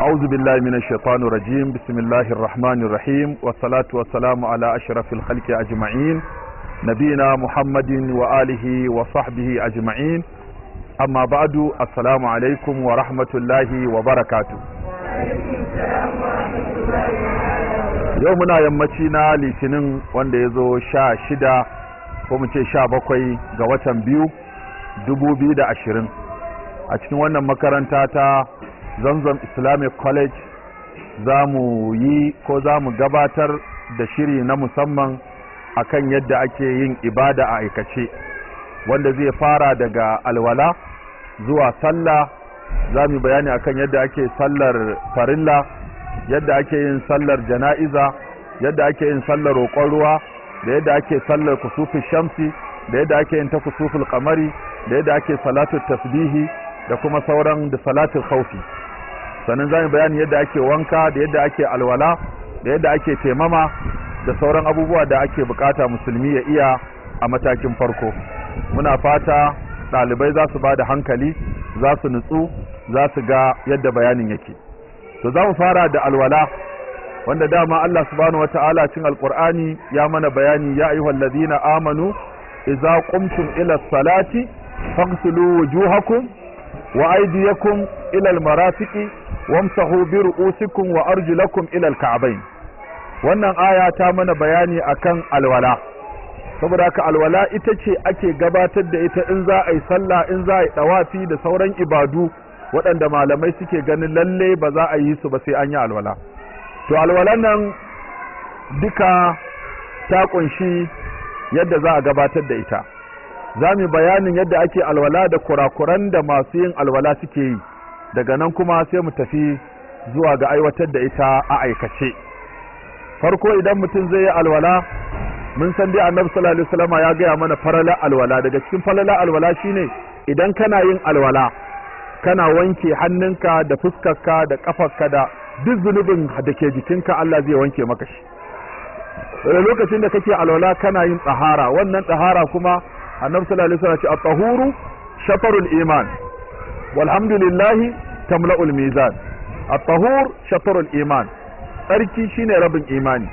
أعوذ بالله من الشيطان الرجيم. بسم الله الرحمن الرحيم، والصلاة والسلام على أشرف الخلق أجمعين، نبينا محمد وآله وصحبه أجمعين. أما بعد، السلام عليكم ورحمة الله وبركاته. يومنا يمتنا لسنين وانديزو 16 ko mu ce 17 ga watan 2 2020 a cikin wannan makaranta ta Zamzam Islamic College za mu yi ko za mu gabatar da shiri na musamman akan yadda ake yin ibada a aikace, wanda zai fara daga alwala zuwa sallah. Za mu bayani akan yadda ake sallar farilla, yadda ake yin sallar jana'iza, yadda ake yin sallar roƙon ruwa, da yadda ake sallar kusufin shamsi, da yadda ake yin ta kusufin kamari, da yadda ake salatu tasbihi da kuma sauran da salatul khawfi. Sannan za mu bayani yadda ake wanka, da yadda ake alwala, da yadda ake taimama, da sauran abubuwa da ake bukata musulmi ya iya a matakin farko. Muna fata ɗalibai za su ba da hankali, za su nutsu, za su ga yadda bayanin yake. To za mu fara da alwala, wanda dama Allah subhanahu wata'ala cin alqur'ani ya mana bayani, ya ayyuhal ladina amanu idza qumtum ila salati faghsilu wujuhakum wa aydiyakum ila almarafiqi wamsahu bi ru'usikum wa arjulakum ila alka'bayn. Wannan aya ta mana bayani akan alwala, saboda haka alwala ita ce ake gabatar da ita in za a yi sallah, in za a yi dawafi da sauran ibadu waɗanda malamai suke ganin lalle ba za a yi su ba sai an yi alwala. To alwalan nan duka ta kunshi yadda za a gabatar da ita. Za mu bayanin yadda ake alwala da kurakuran da masu yin alwala suke yi, daga nan kuma sai mu tafi zuwa ga aiwatar da ita a aikace. Farko idan mutum zai yi alwala, mun san dai Annabi sallallahu alaihi wasallam ya gaya mana farala alwala. Daga cikin farala alwala shine idan kana yin alwala kana wanke hannunka da fuskarka da kafarka da duk zunubin da ke jikinka Allah zai wanke maka shi. Lokacin da kake alwala kana yin tsahara, wannan tsahara kuma Annabi sallallahu alaihi wasallam ya ce at-tahuru shafarul iman walhamdulillahi tamla'ul mizan. At-tahur shafarul iman, tsarki shine rabin imani.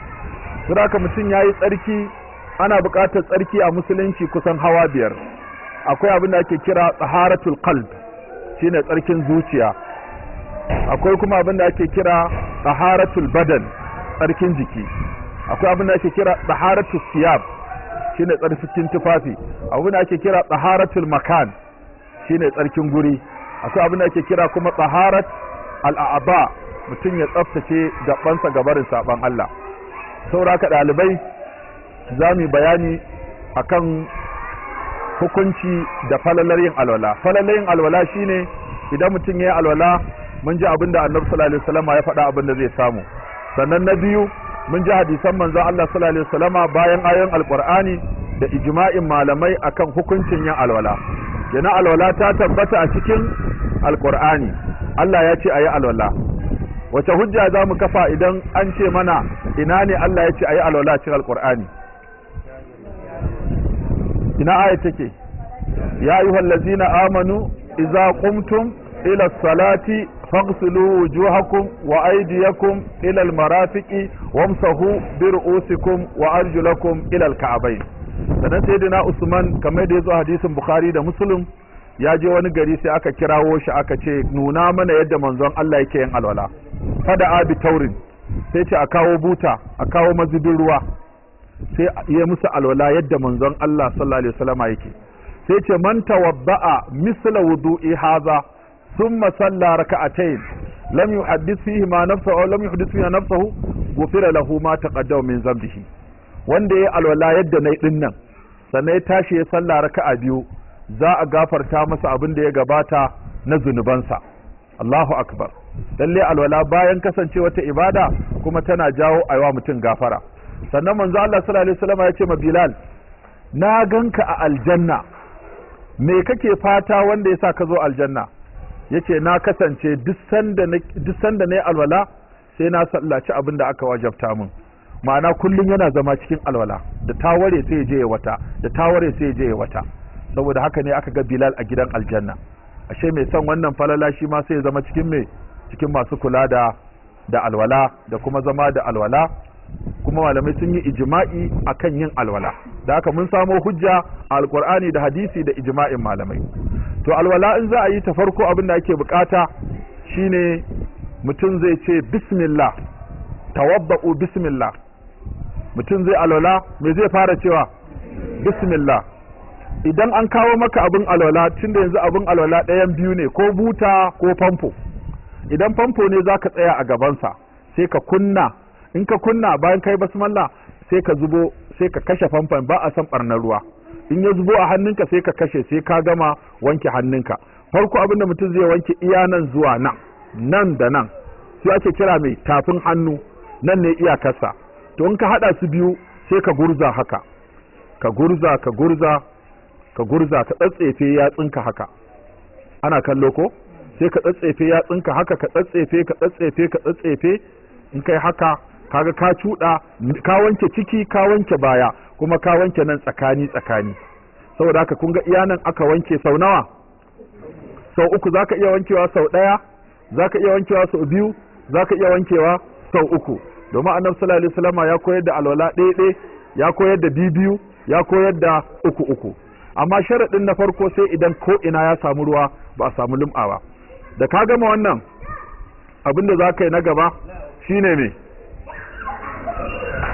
Saboda mutum yayi tsarki, ana buƙatar tsarki a musulunci kusan hawa biyar. Akwai abin da ake kira taharatul qalb, shine tsarkin zuciya. Akwai kuma abin da ake kira taharatul badan, tsarkin jiki. Akwai abin da ake kira taharatul siyab, shine tsarkin tufafi. Abin da ake kira taharatul makan, shine tsarkin guri. Akwai abin da ake kira kuma taharat al'aba, mutum ya tsaftace gabansa gabarin saban Allah. Saboda haka ɗalibai za mu bayani akan hukunci da falalar yin alwala. Falalar yin alwala shine idan mutum ya yi alwala, mun ji abin da Annabi sallallahu alaihi wasallam ya faɗa abin da zai samu. Sannan na biyu, mun ji hadisan manzon Allah sallallahu alaihi wasallam bayan ayoyin alqur'ani da ijma'in malamai akan hukuncin yin alwala. Yana alwala ta tabbata a cikin alqur'ani. Allah ya ce ayi alwala. Wace hujja za mu kafa idan an ce mana ina ne Allah ya ce ayi alwala cikin alqur'ani? Ina aya take? Ya ayyuhallazina amanu idza qumtum ila salati faghsilu wujuhakum wa aydiyakum ila almarafiqi wamsahu bi ru'usikum wa arjulakum ila alka'bayn. Sannan sayyidina Usman, kamar da yazo hadisin Bukhari da Muslim, ya je wani gari sai aka kirawo shi aka ce nuna mana yadda manzon Allah yake yin alwala. Fada abi taurin, sai ce a kawo buta, a kawo mazubin ruwa, sai ya musu alwala yadda manzon Allah sallallahu alaihi wasallam yake. Sai ce man tawadda'a misla wudu'i hadha thumma salla raka'atayn lam yuhaddith fihi ma nafsuhu aw lam yuhaddith fihi nafsuhu ghufira lahu ma taqaddama min dhanbihi. Wanda ya alwala yadda nayi dinnan sannan ya tashi ya salla raka'a biyu, za a gafarta masa abin da ya gabata na zunubansa. Allahu akbar. Lalle alwala bayan kasance wata ibada kuma tana jawo aiwa mutum gafara. Sannan manzo Allah sallallahu alaihi wasallam ya ce ma Bilal, na ganka a aljanna, me kake fata wanda yasa ka zo aljanna? Yace na kasance duk sanda ne alwala sai na sallaci abin da aka wajabta min. Ma'ana kullum yana zama cikin alwala, da taware sai ya je ya wata, da taware sai ya je ya wata. Saboda haka ne aka ga Bilal a gidan aljanna. Ashe mai son wannan falala shi ma sai ya zama cikin cikin masu kula da alwala da kuma zama da alwala, kuma malamai sun yi ijma'i akan yin alwala. Da haka mun samo hujja a alqur'ani da hadisi da ijma'in malamai. To alwala in za a yi ta farko abin da ake bukata shine mutum zai ce bismillah, tawadda'u bismillah. Mutum zai alwala me zai fara cewa bismillah. Idan an kawo maka abin alwala, tunda yanzu abin alwala ɗayan biyu ne, ko buta ko famfo. Idan famfo ne zaka tsaya a gabansa sai ka kunna, in ka kunna bayan kai basmalla sai ka zubo, sai ka kashe famfon, ba a san barnar ruwa. In ya zubo a hannunka sai ka kashe, sai ka gama wanke hannunka. Farko abinda mutum zai wanke iya nan zuwa nan, nan da nan, sai ake kira mai tafin hannu, nan ne iyakarsa. To in ka hada su biyu sai ka gurza haka, ka gurza ka gurza ka gurza, ka tsatsefe yatsunka haka. Ana kallo ko? Sai ka tsatsefe yatsunka haka, ka tsatsefe ka tsatsefe ka tsatsefe. In kai haka kaga ka cuda, ka wanke ciki, ka wanke baya, kuma ka wanke nan tsakani tsakani. Saboda haka kun ga iya nan aka wanke sau nawa? Sau uku. Zaka iya wankewa sau ɗaya, zaka iya wankewa sau biyu, zaka iya wankewa sau uku. Domin annabi sallallahu alaihi wasallam ya koyar da alwala ɗaya, ya koyar da biyu, ya koyar da uku. Amma sharadin na farko sai idan ko ina ya samu ruwa, ba a samu lum'a ba. Da ka gama wannan, abin da zaka yi na gaba shine me?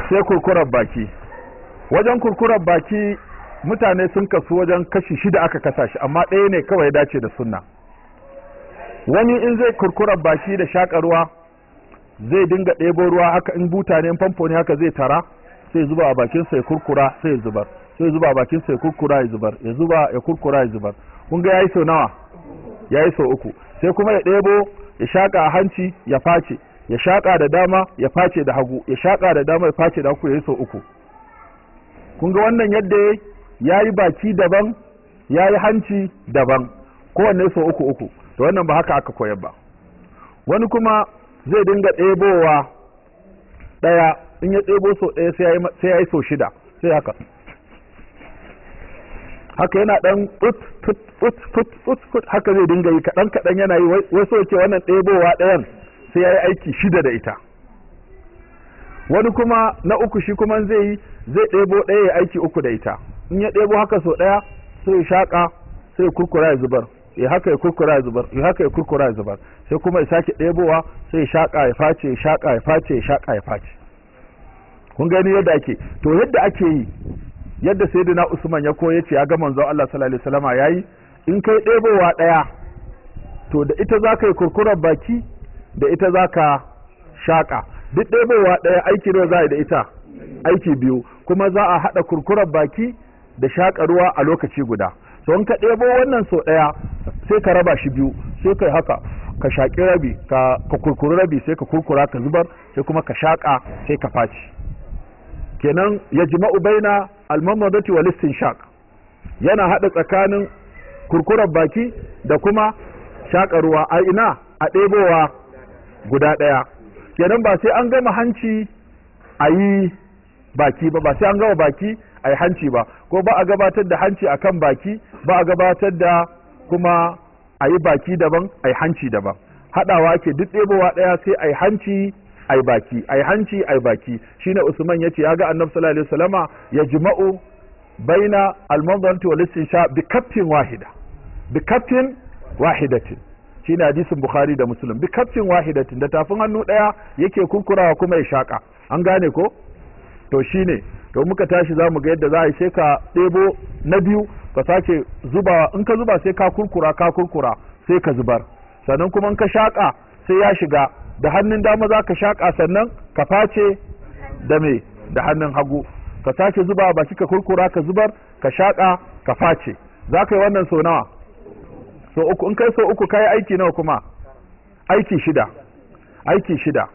Sai kurkurar baki. Wajen kurkurar baki mutane sun kasu wajen kashi 6 aka kasa shi, amma ɗaya ne kawai ya dace da sunna. Wani in zai kurkurar baki da shaƙa ruwa, zai dinga ɗebo ruwa haka, in buta ne, in famfo ne haka zai tara, sai zuba a bakinsa ya kurkura sai ya zubar, sai zuba a bakinsa ya kurkura ya zubar, ya zuba ya kurkura ya zubar. Kun ga yayi sau nawa? Yayi sau uku. Sai kuma ya ɗebo ya shaƙa a hanci ya face, ya shaƙa da dama ya face da hagu, ya shaƙa da dama ya face da hagu, yayi sau uku. Kun ga wannan yadda yayi baki daban, yayi hanci daban, kowanne sau uku. To wannan ba haka aka koyar ba. Wani kuma zai dinga ɗebowa ɗaya, in ya ɗebo sau ɗaya sai ya yi sau 6, sai haka yana ɗan ut haka zai dinga yi kaɗan yana yi, wai so yake wannan ɗebowa ɗayan sai ya yi aiki 6 da ita. Wani kuma na uku shi kuma zai ɗebo ɗaya ya aiki 3 da ita. In ya ɗebo haka sau ɗaya sai ya shaƙa, sai ya kurkura ya zubar, ya haka ya kurkura ya zubar, ya haka ya kurkura ya zubar, sai kuma ya sake ɗebowa sai ya shaƙa ya face, ya shaƙa ya face, ya shaƙa ya face. Kun gani yadda ake? To yadda ake yi, yadda sayyidina Usman ya koya ce ya ga manzo Allah sallallahu alaihi wasallam yayi, in kai ɗebowa ɗaya to da ita zaka yi kurkurar baki, da ita zaka shaƙa. Duk ɗebowa ɗaya aiki ne za a yi da ita, aiki biyu, kuma za a haɗa kurkurar baki da shaƙa ruwa a lokaci guda. So in ka ɗebo wannan sau ɗaya sai ka raba shi biyu, sai kai haka ka shaƙi rabi, ka kurkuri rabi, sai ka kurkura ka zubar, sai kuma ka shaƙa sai ka faci. Kenan ya jima'u baina al-mamadati wal istinshaq, yana haɗa tsakanin kurkurar baki da kuma shaƙa ruwa a ina, a ɗebowa guda ɗaya. Kenan ba sai an gama hanci a yi baki ba sai an gama baki a yi hanci ba, ko ba a gabatar da hanci akan baki, ba a gabatar da kuma a yi baki daban a yi hanci daban. Haɗawa ke duk ɗebowa ɗaya sai a yi hanci a yi baki, a yi hanci a yi baki. Shine Usman ya ce ya ga annabi sallallahu alaihi wasallama ya jima'u baina al-madghati wal istinsha bi kaffin wahida, bi kaffin wahidatin. Shine hadisin Bukhari da Muslim, bi kaffin wahidatin, da tafin hannu ɗaya yake kurkurawa kuma ya shaka. An gane ko? To shine, to muka tashi za mu ga yadda za a yi, sai ka ɗebo na biyu ka sake zubawa, in ka zuba sai ka kurkura sai ka zubar, sannan kuma in ka shaƙa sai ya shiga, da hannun dama za ka shaƙa, sannan ka face da me, da hannun hagu, ka sake zuba ba shi ka kurkura ka zubar, ka shaƙa ka face. Za ka yi wannan sau nawa? Sau uku. In kai sau uku ka yi aiki nawa kuma? Aiki 6.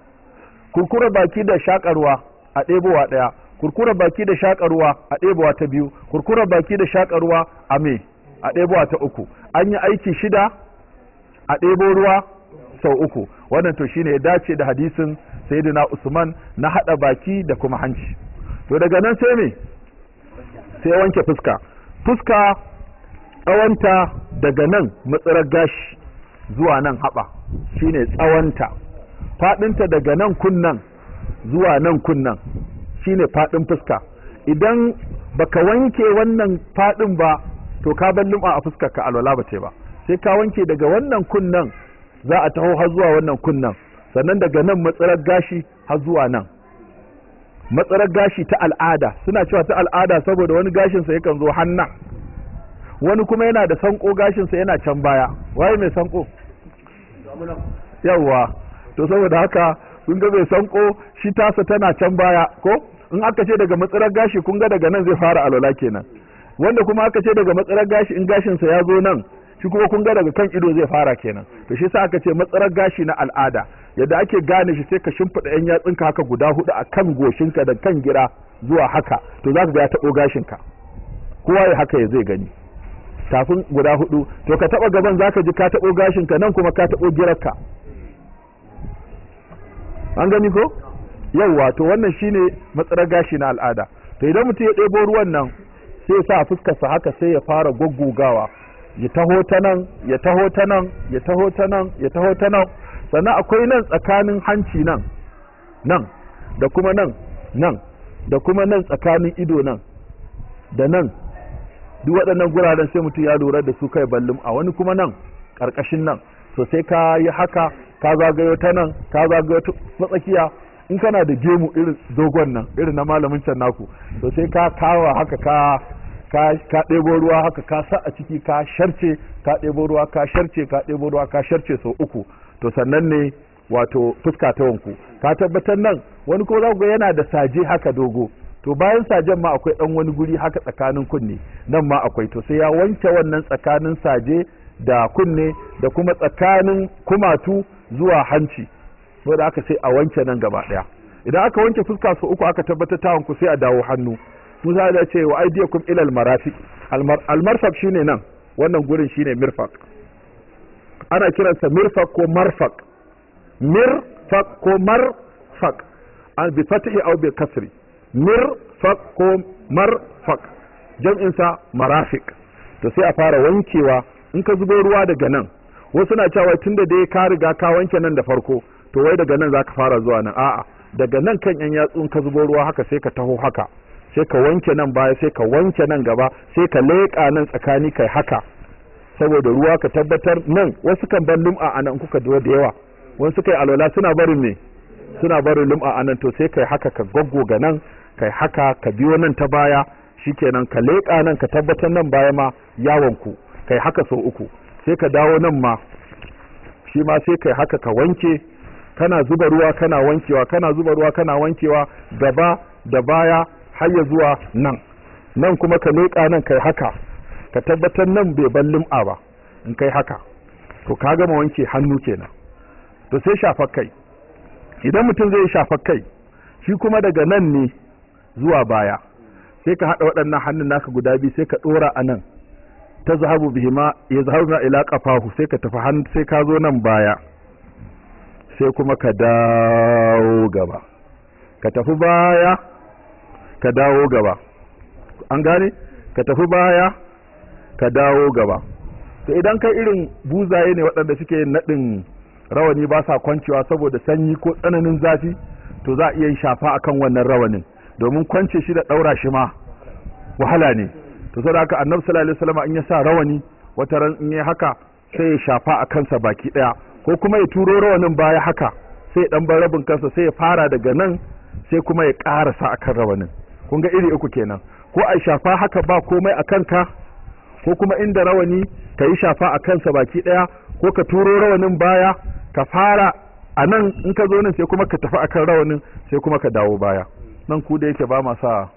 Kurkura baki da shaƙarwa a ɗebowa ɗaya, kurkura baki da shaƙarwa a ɗebowa ta biyu, kurkura baki da shaƙarwa a me, a ɗebowa ta uku. An yi aiki 6 a ɗebo ruwa sau uku. Wannan to shine ya dace da hadisin sayyidina Usman na haɗa baki da kuma hanci. To daga nan sai me? Sai wanke fuska. Fuska tsawonta daga nan matsirar gashi zuwa nan haɓa shine tsawonta. Faɗinta daga nan kunnan zuwa nan kunnan shine faɗin fuska. Idan baka wanke wannan faɗin ba to ka bar lum'a a fuskar ka, alwala ba ce ba. Sai ka wanke daga wannan kunnan za a taho har zuwa wannan kunnan, sannan daga nan matsarar gashi har zuwa nan. Matsarar gashi ta al'ada, suna cewa ta al'ada saboda wani gashinsa yakan zo hannan, wani kuma yana da sanko gashinsa yana can baya. Waye mai sanko? Yawwa, to saboda haka kun ga mai sanko shi tasa tana can baya ko? In aka ce daga matsarar gashi kun ga daga nan zai fara alwala kenan. Wanda kuma aka ce daga matsarar gashi in gashinsa ya zo nan, shi kuma kun ga daga kan ido zai fara kenan. To shi sa aka ce matsarar gashi na al'ada. Yadda ake gane shi sai ka shimfiɗa yan yatsunka haka guda hudu a kan goshinka da kan gira zuwa haka, to za ka ga ya taɓo gashinka. Kowa ya haka ya zai gani. Kafin guda hudu, to ka taɓa gaban za ka ji ka taɓo gashinka, nan kuma ka taɓo girarka. An gani ko? Yawwa, to wannan shine matsarar gashi na al'ada. To idan mutum ya ɗebo ruwan nan sai ya sa a fuskarsa haka sai ya fara goggogawa. Ya taho ta nan, ya taho ta nan, ya taho ta nan, ya taho ta nan. Sannan akwai nan tsakanin hanci nan, nan, da kuma nan, nan, da kuma nan tsakanin ido nan, da nan. Duk waɗannan guraren sai mutum ya lura da su kai ballum, a wani kuma nan ƙarƙashin nan. So sai ka yi haka, ka zagayo ta nan, ka zagayo ta matsakiya. In kana da gemu irin dogon nan, irin na malamin can naku, to sai ka kawo haka ka ɗebo ruwa haka ka sa a ciki ka sharce, ka ɗebo ruwa ka sharce, ka ɗebo ruwa ka sharce sau uku. To sannan ne wato fuska ta wanku. Ka tabbatar nan wani ko za ku ga yana da saje haka dogo, to bayan sajen ma akwai ɗan wani guri haka tsakanin kunne, nan ma akwai, to sai ya wanke wannan tsakanin saje da kunne da kuma tsakanin kumatu zuwa hanci, saboda aka sai a wanke nan gaba ɗaya. Idan aka wanke fuska sau uku aka tabbatar ta wanku sai a dawo hannu. Musa da ce wa aidiyakum ila almarafiq. Almarfaq shine nan, wannan gurin shine mirfaq. Ana kiransa mirfaq ko marfaq. Mirfaq ko marfaq an bi fatihi aw bi kasri. Mirfaq ko marfaq jam'in sa marafiq. To sai a fara wankewa. In ka zubo ruwa daga nan, wasu na cewa tunda dai ka riga ka wanke nan da farko, to wai daga nan zaka fara zuwa nan. A'a, daga nan kan yan yatsun ka zubo ruwa haka sai ka taho haka, sai ka wanke nan baya, sai ka wanke nan gaba, sai ka leƙa nan tsakani kai haka, saboda ruwa ka tabbatar nan. Wasu kan bar lum'a a nan kuka da yawa, wasu kai alwala suna barin ne, suna barin lum'a a nan, to sai kai haka ka goggoga nan, kai haka ka biyo nan ta baya, shikenan ka leƙa nan ka tabbatar nan baya ma yawonku, kai haka sau uku, sai ka dawo nan ma shi ma sai kai haka ka wanke, kana zuba ruwa kana wankewa, kana zuba ruwa kana wankewa gaba da baya har ya zuwa nan. Nan kuma ka leƙa nan kai haka, ka tabbatar nan bai ban lim'a ba. In kai haka to ka gama wanke hannu kenan. To sai shafar kai. Idan mutum zai shafar kai, shi kuma daga nan ne zuwa baya, sai ka haɗa waɗannan hannun naka guda biyu sai ka ɗora a nan, ta zahabu bihima ya zahabu ila ƙafahu, sai ka tafi hannu sai ka zo nan baya, sai kuma ka dawo gaba, ka tafi baya ka dawo gaba. An gane? Ka tafi baya ka dawo gaba. To idan kai irin buzaye ne waɗanda suke naɗin rawani ba sa kwancewa saboda sanyi ko tsananin zafi, to za a iya shafa akan wannan rawanin, domin kwance shi da ɗaura shi ma wahala ne. To saboda haka Annabi sallallahu alaihi wasallam in ya sa rawani wata ran in ya haka sai ya shafa a kansa baki ɗaya, ko kuma ya turo rawanin baya haka, sai dan bar rabin kansa, sai ya fara daga nan sai kuma ya ƙarasa akan rawanin. Kun ga iri uku kenan, ko a shafa haka ba komai a kanka, ko kuma inda rawani ka yi shafa a kansa baki ɗaya, ko ka turo rawanin baya ka fara a nan, in ka zo nan sai kuma ka tafi akan rawanin sai kuma ka dawo baya. Nan ku da yake ba ma sa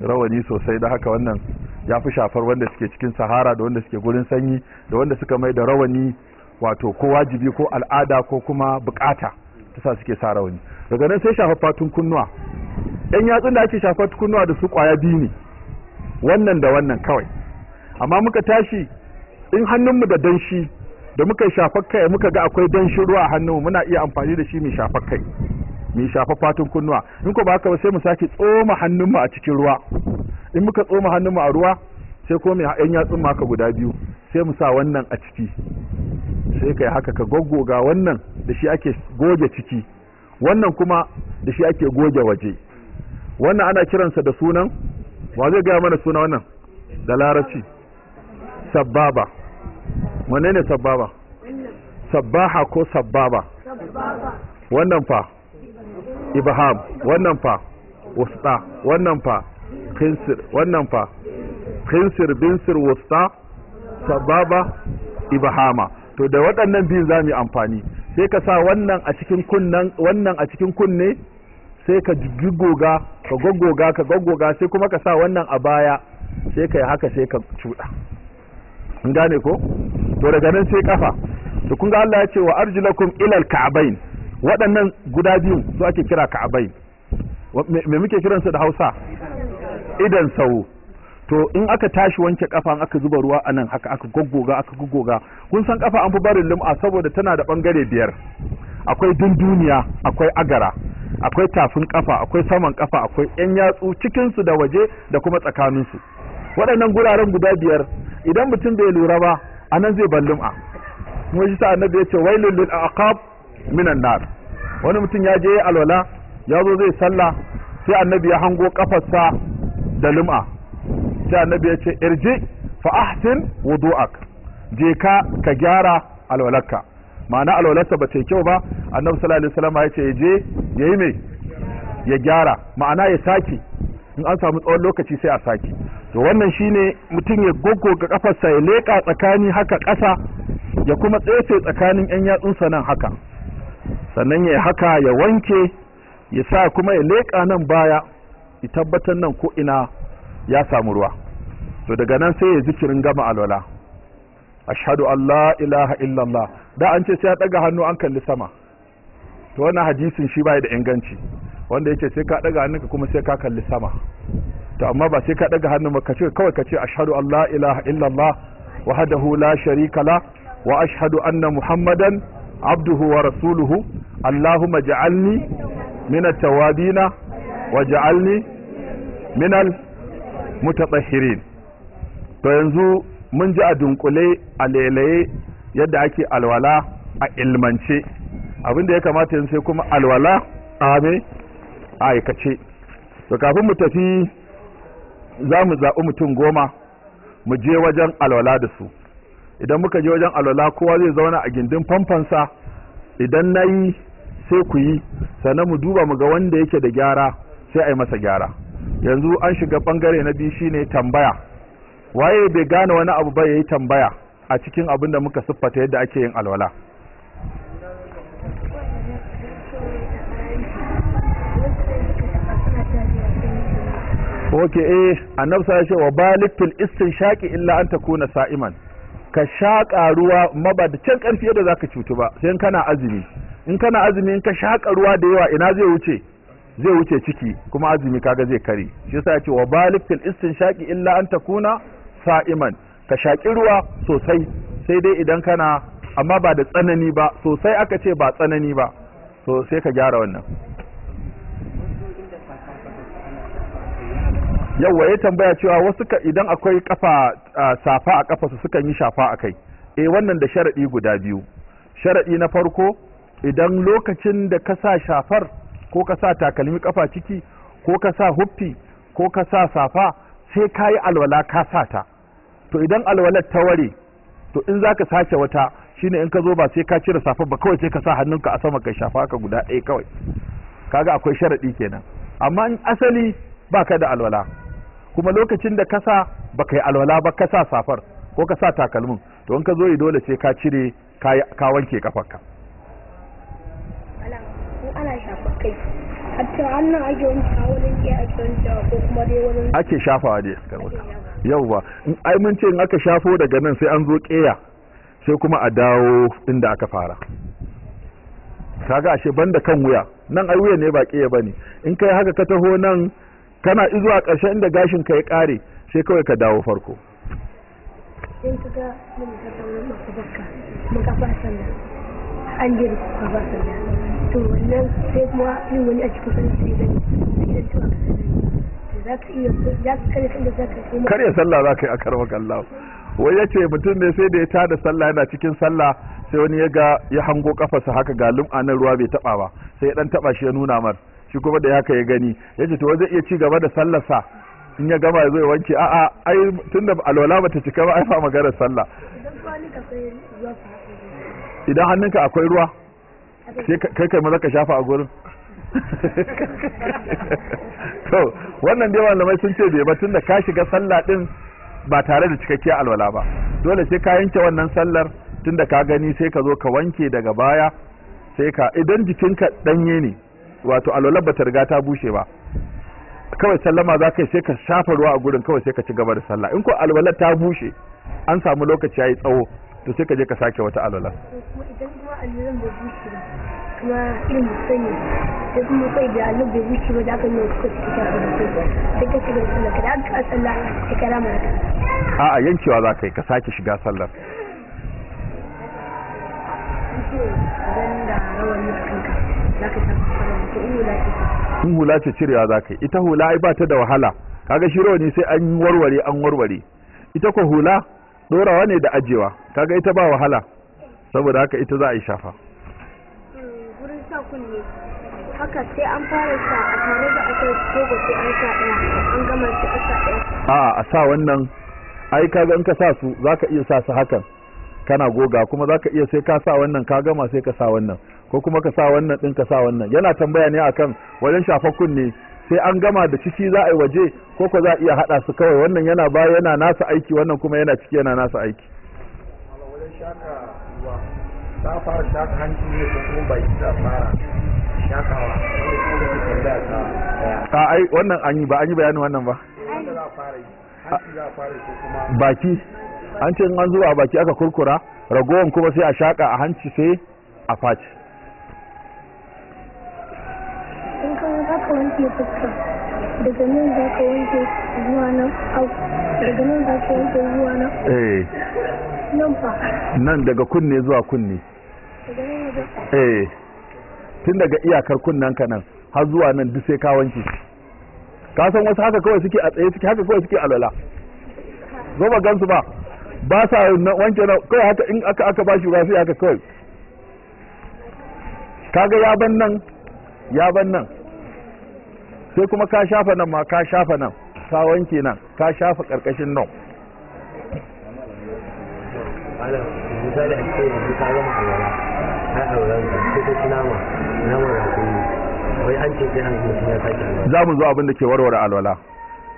rawani sosai, da haka wannan ya fi shafar wanda suke cikin sahara da wanda suke gurin sanyi da wanda suka mai da rawani wato ko wajibi ko al'ada ko kuma bukata ta sa suke sa rawani. Daga nan sai shafa fatun kunnuwa. Yan yatsun da ake shafa kunnuwa da su kwaya biyu ne, wannan da wannan kawai. Amma muka tashi in hannunmu da danshi da muka yi shafar kai muka ga akwai danshin ruwa a hannunmu, muna iya amfani da shi mai shafar kai, mai shafa fatun kunnuwa. In ko ba haka ba sai mu sake tsoma hannunmu a cikin ruwa. In muka tsoma hannunmu a ruwa sai ko mai yan yatsun maka guda biyu sai mu sa wannan a ciki, sai kai haka ka goggoga. Wannan da shi ake goge ciki, wannan kuma da shi ake goge waje. Wannan ana kiransa da sunan, wa zai gaya mana suna wannan da larabci? Sabbaba. Wanne ne sabbaba? Sabbaha ko sabbaba? Wannan fa ibham, wannan fa wusta, wannan fa khinsir, wannan fa khinsir, binsir, wusta, sababa, ibhama. To da waɗannan biyun za mu yi amfani. Sai ka sa wannan a cikin kunnen, wannan a cikin kunne, sai ka goggoga, ka goggoga, ka goggoga, sai kuma ka sa wannan a baya, sai ka yi haka, sai ka cuɗa. Kun gane ko? To daga nan sai kafa. To kun ga Allah ya ce wa arjulakum ilal ka'bayn. Waɗannan guda biyu su ake kira ka'bayn. Me muke kiransu da Hausa? Idan sau. To in aka tashi wanke kafa, aka zuba ruwa anan haka, aka goggoga. Kun san kafa an fi barin lum'a saboda tana da bangare biyar. Akwai dunduniya, akwai agara, akwai tafin kafa, akwai saman kafa, akwai yan yatsu cikin su da waje da kuma tsakanin su. Waɗannan guraren guda biyar idan mutum bai lura ba anan zai bar lum'a. Kuma shi sa annabi ya ce wailul lil aqab minan nar. Wani mutum ya je alwala, ya zo zai sallah, sai annabi ya hango kafarsa da lum'a. Sai annabi ya ce irji fa ahsin wudu'ak, je ka gyara alwalarka. Ma'ana alwalarsa ba ta kyau ba, annabi sallallahu alaihi wasallam ya ce je yayi me, ya gyara, ma'ana ya saki. In an samu tsawon lokaci sai a saki. To wannan shine mutum ya goggoga kafarsa, ya leka tsakani haka ƙasa, ya kuma tsefe tsakanin yan yatsunsa nan haka, sannan ya haka, ya wanke, ya sa kuma ya leka nan baya, ya tabbatar nan ko ina ya samu ruwa. To daga nan sai ya zikirin gama alwala, ashhadu an la ilaha illallah. Da an ce sai ya daga hannu an kalli sama, to wannan hadisin shi bai da inganci, wanda yake sai ka daga hannunka kuma sai ka kalli sama. To amma ba sai ka daga hannu ba, kace kawai kace ashhadu an la ilaha illallah wahdahu la sharika la wa ashhadu anna muhammadan abduhu wa rasuluhu allahumma ja'alni min at-tawabina wa ja'alni min al-mutatahhirin. To yanzu mun ji a dunkule a lelaye yadda ake alwala a ilmance. Abinda ya kamata yanzu sai kuma alwala a aikace. To kafin mu tafi za mu zaɓi mutum 10 mu je wajen alwala da su. Idan muka je wajen alwala kowa zai zauna a gindin famfansa, idan na yi sai ku yi, sannan mu duba mu ga wanda yake da gyara sai a yi masa gyara. Yanzu an shiga bangare na biyu shine tambaya. Waye bai gane wani abu ba yayi tambaya a cikin abin da muka siffata yadda ake yin alwala. Okay, annabi sai ya ce wa balik fil istinshaqi illa an takuna sa'iman. Ka shaƙa ruwa maba da can ƙarfi yadda zaka cutu ba, sai kana azumi. In kana azumi in ka shaƙa ruwa da yawa ina zai wuce? Zai wuce ciki, kuma azumi kaga zai kare. Shi yasa ya ce wa balik fil istinshaqi illa an takuna sa'iman. Ka shaƙi ruwa sosai, sai dai idan kana, amma ba da tsanani ba, sosai aka ce ba tsanani ba. So sai ka gyara wannan. Yawwa ya tambaya cewa wasu idan akwai kafa safa a kafa su sukan yi shafa a kai. Wannan da sharadi guda biyu. Sharadi na farko, idan lokacin da ka sa shafar ko ka sa takalmi kafa ciki ko ka sa huffi ko ka sa safa sai ka yi alwala ka sa ta. To idan alwalar ta ware, to in za ka sace wata shine in ka zo ba sai ka cire safar ba, kawai sai ka sa hannunka a sama kai shafa ka guda ɗaya kawai. Kaga akwai sharadi kenan. Amma in asali baka da alwala, kuma lokacin da kasa baka yi alwala ba, ka sa safar ko ka sa takalmin, to in ka zo yi dole sai ka cire ka wanke kafarka. Ana shafa kai, hatta hannun ake wanke wurin ke ake wanke ko kuma dai wurin ake shafawa dai karbata. Yauwa, ai mun ce in aka shafo daga nan sai an zo ƙeya, sai kuma a dawo inda aka fara. Kaga ashe banda kan wuya, nan ai wuya ne ba ƙeya bane. In kai haka ka taho nan kana izuwa ƙarshen inda gashin ka ya ƙare, sai kawai ka dawo farko. In kaga mun ka tawo maka bakka mun ka fara sallah an je ka fara sallah, to wannan sai kuma yin wani a cikin sallah sai da cewa za ka iya za ka kare sallah za ka yi kare sallah za ka yi a karmaka Allah. wai yace mutum ne sai da ya tada sallah yana cikin sallah sai wani ya hango kafarsa haka ga lum'anan ruwa bai taba ba sai ya dan taba shi ya nuna mar shi kuma da haka ya gani yace to zai iya ci gaba da sallarsa in ya gama ya zo ya wanke a'a ai tunda alwala bata cika ba ai fa maganar sallah idan hannunka akwai ruwa sai kai maza ka shafa a gurin to wannan dai malamai sun ce bai ba tunda ka shiga sallah din ba tare da cikakkiyar alwala ba dole sai ka yanke wannan sallar tunda ka gani sai ka zo ka wanke daga baya sai ka idan jikinka danye ne wato alwala bata riga ta bushe ba kawai sallama za ka yi sai ka shafa ruwa a gurin kawai sai ka ci gaba da sallah in ko alwala ta bushe an samu lokaci yayi tsawo to sai ka je ka sake wata alwala idan kuma alwalan bai bushe ba kuma irin musanyi sai kuma sai da alwala bai bushe ba da aka yi suka ci ta da sai ka shiga sallah ka da aka sallah sai ka rama da a'a yankewa za ka yi ka sake shiga sallar in hula ce cirewa za ka yi ita hula ai ba ta da wahala kaga shi rawani sai an warware ita ko hula dorawa ne da ajewa kaga ita ba wahala saboda haka ita za a yi shafa wurin sa kunne haka sai an fara sa a tare da aka kogo sai an sa ɗaya an gama shi a sa ɗaya a sa wannan ai kaga in ka sa su zaka iya sa su hakan kana goga kuma zaka iya sai ka sa wannan ka gama sai ka sa wannan ko kuma ka sa wannan din ka sa wannan yana tambaya ne akan wajen shafa kunne sai an gama da ciki za a yi waje ko ko za a iya hada su kawai wannan yana baya yana nasa aiki wannan kuma yana ciki yana nasa aiki wajen shaka ruwa za a fara shaka hanci ne ko kuma baki za a fara shakawa ai wannan an yi bayanin wannan ba wanda za a fara yi hanci za a fara ko kuma baki an ce in an zuwa a baki aka kurkura ragowan kuma sai a shaka a hanci sai a faci in ka za ka wanke fuska daga nan za ka wanke zuwa nan daga nan za ka wanke zuwa nan nan fa nan daga kunne zuwa kunne daga nan wajen tun daga iyakar kunnen ka nan har zuwa nan duk sai ka wanke ka san wasu haka kawai suke a tsaye suke haka kawai suke alwala zo ba gansu ba sa wanke na kawai haka in aka ba shi ruwa sai haka kawai kaga ya ban nan sai kuma ka shafa nan ma ka shafa nan ka wanke nan ka shafa karkashin nan misali a ce yanzu ka gama alwala har alwalan ka sai ka ci nama da kuma wai an ce sai an mutum ya sake alwala za mu zo abin da ke warware alwala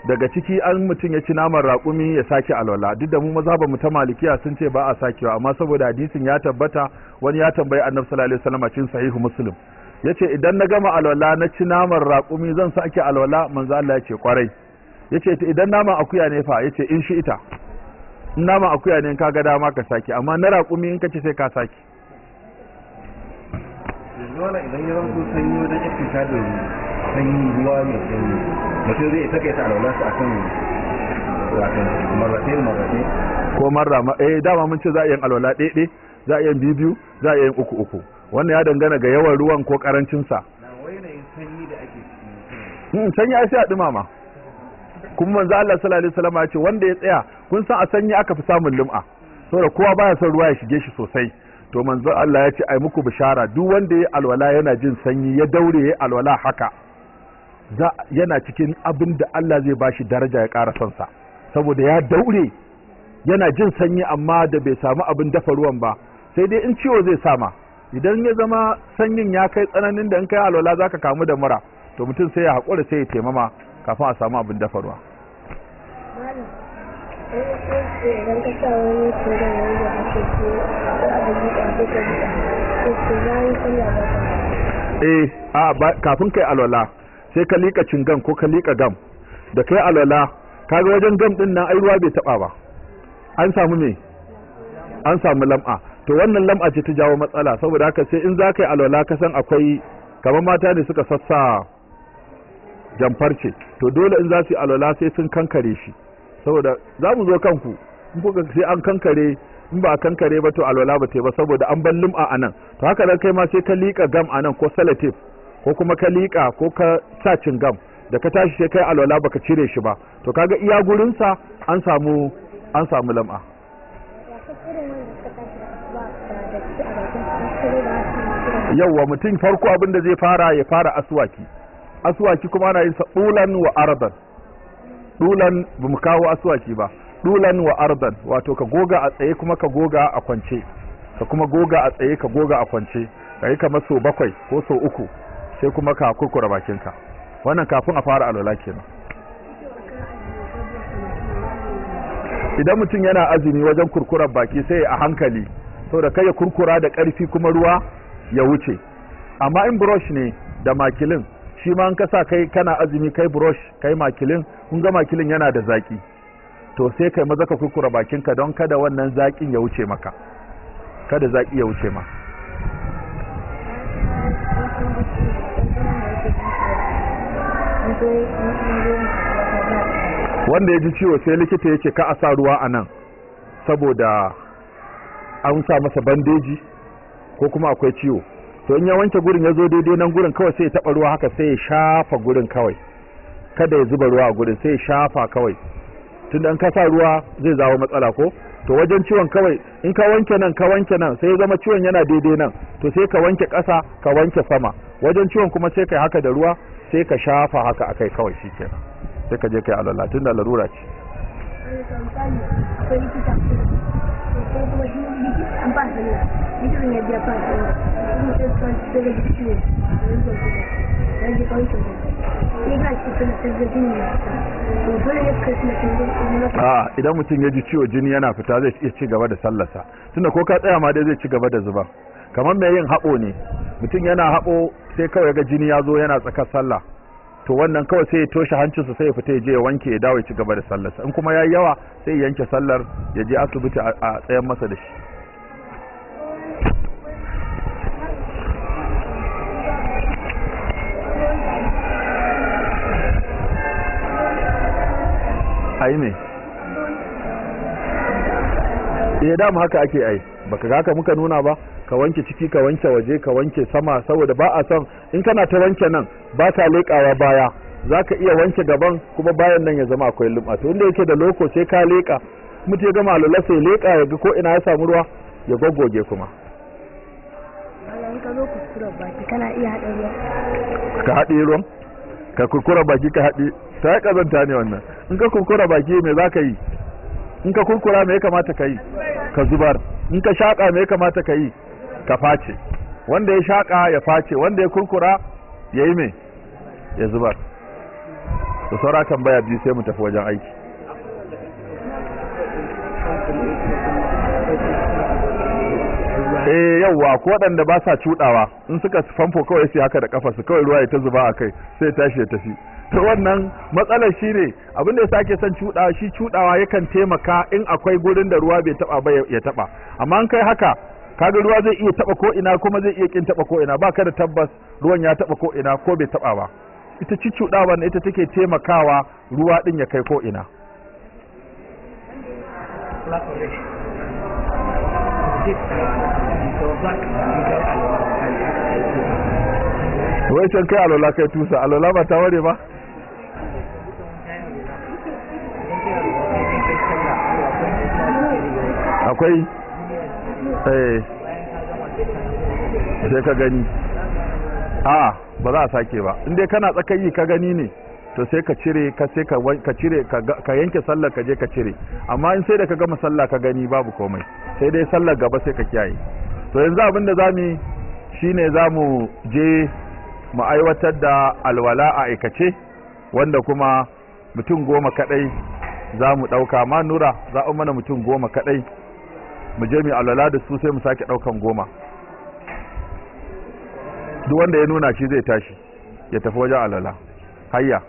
daga ciki an mutum ya ci naman raƙumi ya sake alwala duk da mu mazhaban mu ta malikiya sun ce ba a sakewa amma saboda hadisin ya tabbata wani ya tambayi annabi sallallahu alaihi wasallam cikin sahihu muslim yace idan na gama alwala na ci naman raƙumi zan sake alwala manzo Allah yace kwarai yace idan naman akuya ne fa yace in shi ita in naman akuya ne in kaga dama ka sake amma na raƙumi in kace sai ka sake yanzu idan ya zanto sanyi wajen iftika da sanyi ruwa mai sanyi mutum zai takaita alwalarsa akan wato marrate ko marra dama mun ce za a yi alwala ɗaiɗe za a yi biyu za a yi uku wannan ya dangana ga yawan ruwan ko karancin sa sanyi da ake sanyi ai sai a dumama kuma manzo Allah sallallahu alaihi wasallam ya ce wanda ya tsaya kun san a sanyi aka fi samun lum'a saboda kowa baya son ruwa ya shige shi sosai to manzo Allah ya ce ai muku bishara duk wanda ya alwala yana jin sanyi ya daure ya alwala haka yana cikin abin da Allah zai bashi daraja ya ƙara son sa saboda ya daure yana jin sanyi amma da bai samu abin dafa ruwan ba sai dai in ciwo zai sama idan ya zama sanyin ya kai tsananin da in kai alwala zaka kamu da mura to mutum sai ya haƙura sai ya taimama kafin a samu abin dafa ruwa kafin kai alwala sai ka liƙa cingan ko ka liƙa gam da kai alwala kaga wajen gam din nan ai ruwa bai taba ba an samu me an samu lam'a to wannan lam'a ce ta jawo matsala saboda haka sai in za ka yi alwala ka san akwai kamar mata ne suka sassa jamfarce to dole in za su yi alwala sai sun kankare shi saboda za mu zo kanku in kuka sai an kankare in ba a kankare ba to alwala ba ta ba saboda an ban lum'a a nan to haka nan kai ma sai ka liƙa gam a nan ko salatif ko kuma ka liƙa ko ka sa gam da ka tashi sai kai alwala baka cire shi ba to kaga iya gurinsa an samu lam'a yawwa mutum farko abinda zai fara ya fara aswaki kuma ana yin sa dulan wa ardan. Dulan bamu kawo aswaki ba, dulan wa ardan wato ka goga a tsaye kuma ka goga a kwance, ka kuma goga a tsaye ka goga a kwance, kai kamar so 7 ko so 3 sai kuma ka kurkura bakinka. Wannan kafin a fara alwala kenan. Idan mutum yana azumi wajen kurkurar baki sai a hankali saboda kai ya kurkura da ƙarfi kuma ruwa ya wuce. Amma in brush ne da makilin shi ma an kasa kai kana azumi kai brush kai makilin, kun ga makilin yana da zaki, to sai kai maza ka kurkura bakinka don kada wannan zakin ya wuce maka, kada zaki ya wuce ma. Wanda ya ji ciwo sai likita ya ce ka a sa ruwa a nan saboda an sa masa bandeji ko kuma akwai ciwo, to in ya wanke gurin ya zo daidai nan gurin kawai sai ya taba ruwa haka sai ya shafa gurin kawai, kada ya zuba ruwa a gurin, sai ya shafa kawai, tunda in ka sa ruwa zai zawo matsala ko. To wajen ciwon kawai in ka wanke nan sai ya zama ciwon yana daidai nan, to sai ka wanke ƙasa ka wanke sama, wajen ciwon kuma sai kai haka da ruwa sai ka shafa haka akai kawai shikenan, sai ka je kai alwala tunda larura ce. Idan mutum ya ji ciwo jini yana fita zai iya ci gaba da sallarsa, tunda ko ka tsaya ma dai zai ci gaba da zuba. Kamar mai yin haɓo ne, mutum yana haɓo sai kawai ga jini ya zo yana tsakar sallah, to wannan kawai sai ya toshe hancinsa sai ya fita ya je ya wanke ya dawo ya ci gaba da sallarsa. In kuma ya yi yawa sai ya yanke sallar ya je asibiti a tsayan masa da shi. Ai ne dama haka ake ai, baka ga haka muka nuna ba, ka wanke ciki ka wanke waje ka wanke sama, saboda ba a son in kana ta wanke nan ba ka leƙawa baya, zaka iya wanke gaban kuma bayan nan ya zama akwai lum'a, to inda yake da loko sai ka leƙa, mutum ya gama alwala sai leƙa ya ga ko ina ya samu ruwa ya goggoge kuma. Ka zo kuskura baki kana iya haɗa ruwa, ka haɗe ruwan, ka kurkura baki ka haɗe, ta yi ƙazanta ne wannan. In ka kurkura baki me za ka yi? In ka kurkura me ya kamata ka yi? Ka zubar. In ka shaƙa me ya kamata ka yi? Ka face. Wanda ya shaƙa ya face, wanda ya kurkura ya yi me? Ya zubar. Da saura tambaya biyu sai mu tafi wajen aiki. Yawwa ko waɗanda ba sa cuɗawa in suka famfo kawai sai haka da kafa su kawai ruwa ya ta zuba a kai sai tashi ya tafi. To wannan matsalar shi ne abin da ya sake son cuɗawa, shi cuɗawa yakan taimaka in akwai gurin da ruwa bai taba ba ya taba, amma an kai haka kaga ruwa zai iya taba ko ina kuma zai iya kin taba ko ina, baka da tabbas ruwan ya taba ko ina ko bai taba ba. Ita ci cuɗawa ne ita take taimakawa ruwa din ya kai ko ina. Wai can kai alola kai tusa, alola ba ta ware ba? Akwai sai ka gani ba za a sake ba, inda kana tsakayi ka gani ne to sai ka cire ka sai ka cire ka yanke sallar ka je ka cire, amma in sai da ka gama sallah ka gani babu komai, sai dai sallar gaba sai ka kiyaye. To yanzu abin da zamu shine zamu je mu aiwatar da alwala a aikace, wanda kuma mutum 10 kadai zamu dauka, ma nura za a mana mutum 10 kadai mu je mu alwala da su sai mu sake daukan 10. Duk wanda ya nuna shi zai tashi ya tafi wajen alwala. Hayya